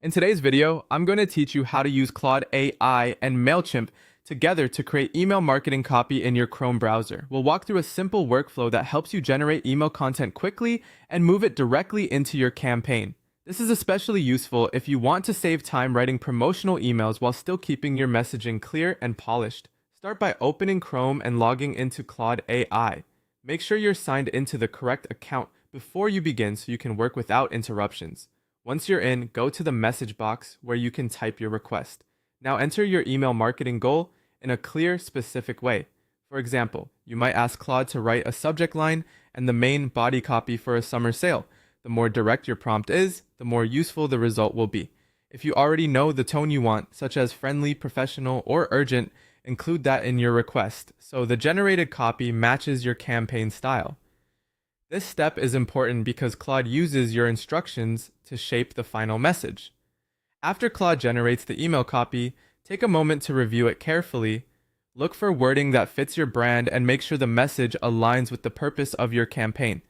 In today's video, I'm going to teach you how to use Claude AI and Mailchimp together to create email marketing copy in your Chrome browser. We'll walk through a simple workflow that helps you generate email content quickly and move it directly into your campaign. This is especially useful if you want to save time writing promotional emails while still keeping your messaging clear and polished. Start by opening Chrome and logging into Claude AI. Make sure you're signed into the correct account before you begin so you can work without interruptions. Once you're in, go to the message box where you can type your request. Now enter your email marketing goal in a clear, specific way. For example, you might ask Claude to write a subject line and the main body copy for a summer sale. The more direct your prompt is, the more useful the result will be. If you already know the tone you want, such as friendly, professional, or urgent, include that in your request so the generated copy matches your campaign style. This step is important because Claude uses your instructions to shape the final message. After Claude generates the email copy, take a moment to review it carefully. Look for wording that fits your brand and make sure the message aligns with the purpose of your campaign.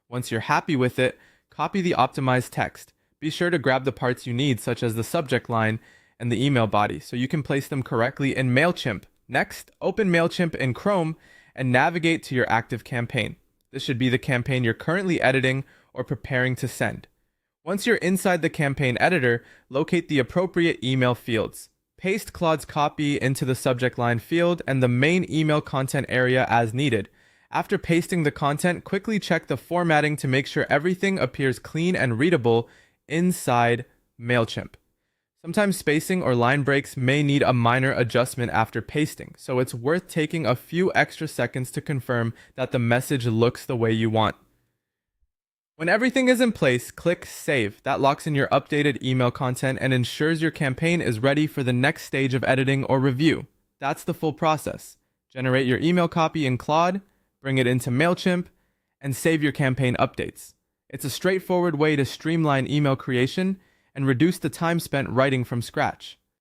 Once you're happy with it, copy the optimized text. Be sure to grab the parts you need, such as the subject line and the email body, so you can place them correctly in Mailchimp. Next, open Mailchimp in Chrome and navigate to your active campaign. This should be the campaign you're currently editing or preparing to send. Once you're inside the campaign editor, locate the appropriate email fields. Paste Claude's copy into the subject line field and the main email content area as needed. After pasting the content, quickly check the formatting to make sure everything appears clean and readable inside Mailchimp. Sometimes spacing or line breaks may need a minor adjustment after pasting, so it's worth taking a few extra seconds to confirm that the message looks the way you want. When everything is in place, click Save. That locks in your updated email content and ensures your campaign is ready for the next stage of editing or review. That's the full process. Generate your email copy in Claude, bring it into Mailchimp, and save your campaign updates. It's a straightforward way to streamline email creation and reduce the time spent writing from scratch.